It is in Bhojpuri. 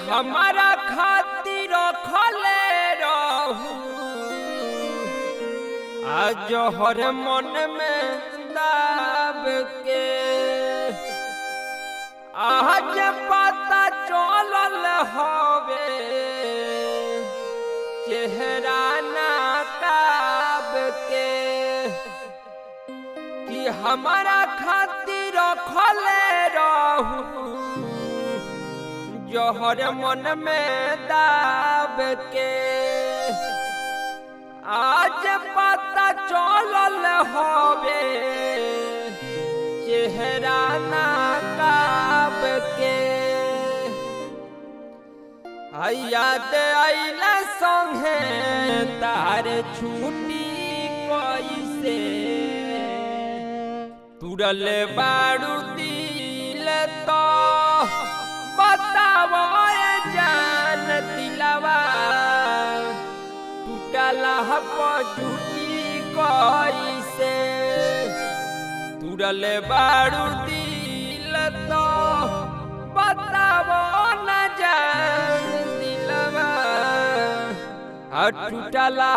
हमारा खातिर खले रहू आज हर मन में दाब के आज पता चलल हवे चेहरा नाकाब के कि हमारा खातिर खले रहू जोहर मन में दाब के आज पता चलल हवे चेहरा नाकाब के याद आइल संगे तार छुट्टी कैसे तुरल बारू दिल तो बताव जान दिलवा टूटला पटुटी कैसे तुरल बारू दिल तो बताव न जान दिलवा टूटला